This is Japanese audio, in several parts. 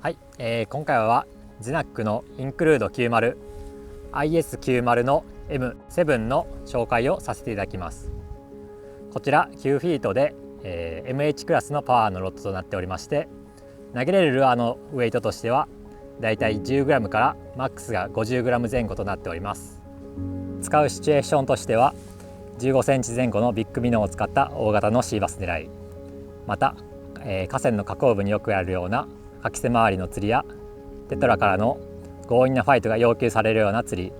はい、今回はジナックのインクルード90 IS90 の M7 の紹介をさせていただきます。こちら9フィートで、MH クラスのパワーのロッドとなっておりまして、投げれるルアーのウェイトとしてはだいたい 10g からマックスが 50g 前後となっております。使うシチュエーションとしては15センチ前後のビッグミノーを使った大型のシーバス狙い、また、河川の河口部によくあるようなかき瀬周りの釣りやテトラからの強引なファイトが要求されるような釣り、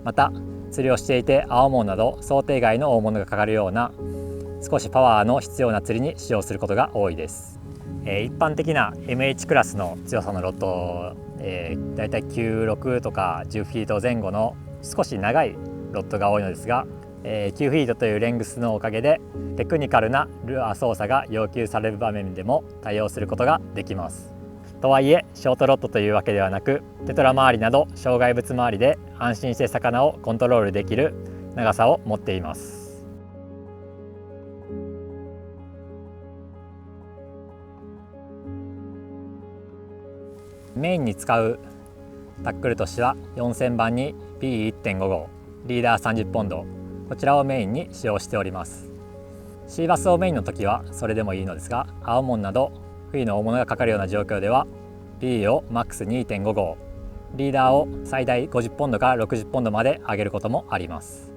また釣りをしていて青物など想定外の大物がかかるような少しパワーの必要な釣りに使用することが多いです。一般的な MH クラスの強さのロッド、だいたい96とか10フィート前後の少し長いロッドが多いのですが、9フィートというレングスのおかげでテクニカルなルアー操作が要求される場面でも対応することができます。とはいえショートロッドというわけではなく、テトラ周りなど障害物周りで安心して魚をコントロールできる長さを持っています。メインに使うタックルとしては4000番に P1.5 号リーダー30ポンド、こちらをメインに使用しております。シーバスをメインの時はそれでもいいのですが、青物など冬の大物がかかるような状況では P をマックス 2.5 号、リーダーを最大50ポンドから60ポンドまで上げることもあります。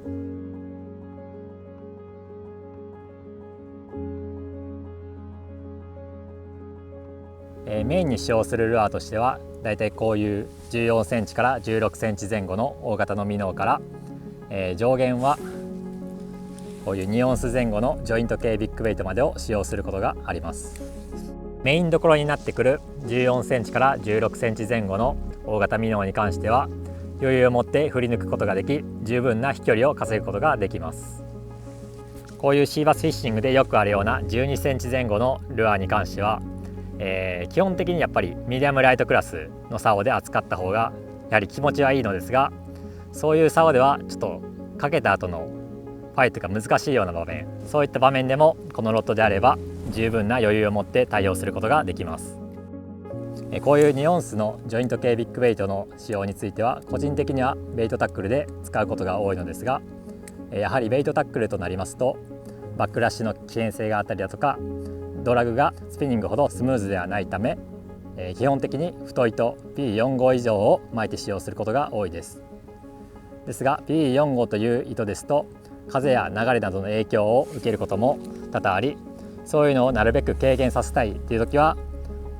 メインに使用するルアーとしてはだいたいこういう14センチから16センチ前後の大型のミノーから、上限はこういう2オンス前後のジョイント系ビッグウェイトまでを使用することがあります。メインどころになってくる14センチから16センチ前後の大型ミノーに関しては余裕を持って振り抜くことができ、十分な飛距離を稼ぐことができます。こういうシーバスフィッシングでよくあるような12センチ前後のルアーに関しては、基本的にやっぱりミディアムライトクラスの竿で扱った方がやはり気持ちはいいのですが、そういう竿ではちょっとかけた後のファイトが難しいような場面、そういった場面でもこのロッドであれば十分な余裕を持って対応することができます。こういう2オンスのジョイント系ビッグベイトの使用については個人的にはベイトタックルで使うことが多いのですが、やはりベイトタックルとなりますとバックラッシュの危険性があったりだとか、ドラグがスピニングほどスムーズではないため、基本的に太い糸 P4 号以上を巻いて使用することが多いです。ですが P4 号という糸ですと風や流れなどの影響を受けることも多々あり、そういうのをなるべく軽減させたいという時は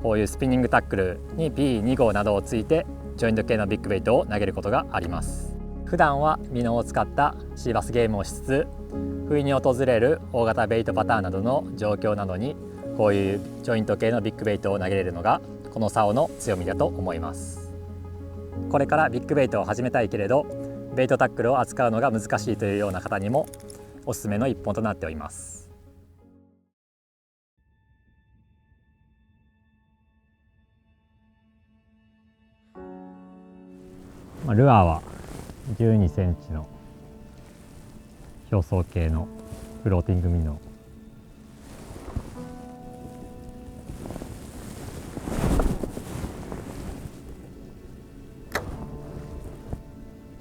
こういうスピニングタックルに P2 号などをついてジョイント系のビッグベイトを投げることがあります。普段はミノを使ったシーバスゲームをしつつ、不意に訪れる大型ベイトパターンなどの状況などにこういうジョイント系のビッグベイトを投げれるのがこの竿の強みだと思います。これからビッグベイトを始めたいけれどベイトタックルを扱うのが難しいというような方にもおすすめの一本となっております。ルアーは12センチの表層系のフローティングミノ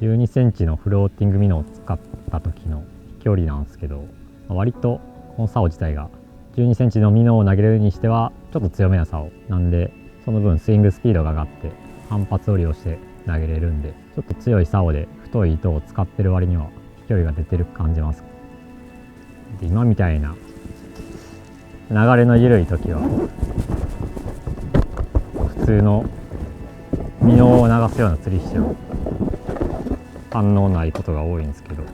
ー、12センチのフローティングミノーを使った時の飛距離なんですけど、割とこの竿自体が12センチのミノーを投げるにしてはちょっと強めな竿なんで、その分スイングスピードが上がって反発を利用して投げれるんで、ちょっと強い竿で太い糸を使ってる割には飛距離が出てる感じます。で今みたいな流れの緩い時は普通のミノーを流すような釣りしても反応ないことが多いんですけど、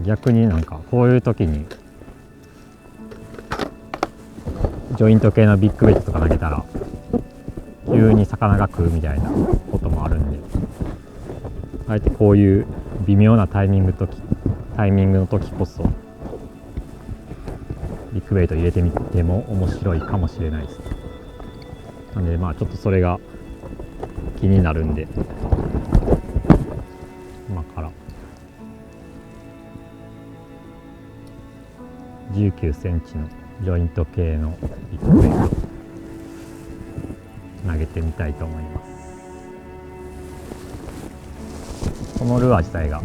逆になんかこういう時にジョイント系のビッグベイトとか投げたら急に魚が食うみたいなこともあるんで、あえてこういう微妙なタイミングの時こそビッグベイト入れてみても面白いかもしれないです。なんでちょっとそれが気になるんで、今から19センチのジョイント系のビッグベイトげてみたいと思います。このルアー自体がウ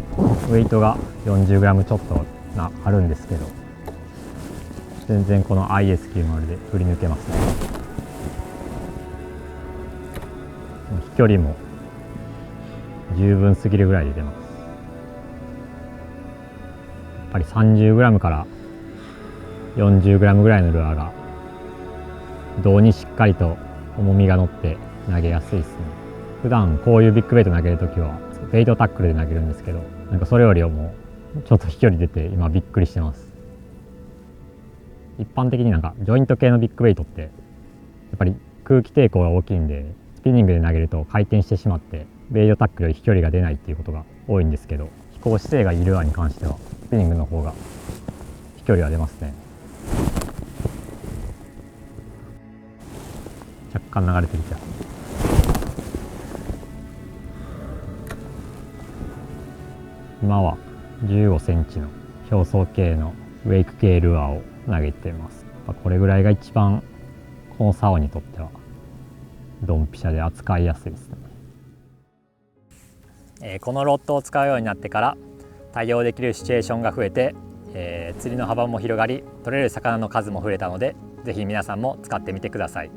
ェイトが 40g ちょっとあるんですけど、全然この IS90 で振り抜けますね。飛距離も十分すぎるぐらいで出ます。やっぱり 30g から 40g ぐらいのルアーが胴にしっかりと重みが乗って投げやすいですね。普段こういうビッグベイト投げるときはベイトタックルで投げるんですけど、なんかそれよりもちょっと飛距離出て今びっくりしてます。一般的になんかジョイント系のビッグベイトってやっぱり空気抵抗が大きいんで、スピニングで投げると回転してしまってベイトタックルより飛距離が出ないっていうことが多いんですけど、飛行姿勢がいいルアーに関してはスピニングの方が飛距離は出ますね。若干流れてきた。今は15センチの表層系のウェイク系ルアーを投げてます。これぐらいが一番この竿にとってはドンピシャで扱いやすいですね。このロッドを使うようになってから対応できるシチュエーションが増えて、釣りの幅も広がり、取れる魚の数も増えたので、ぜひ皆さんも使ってみてください。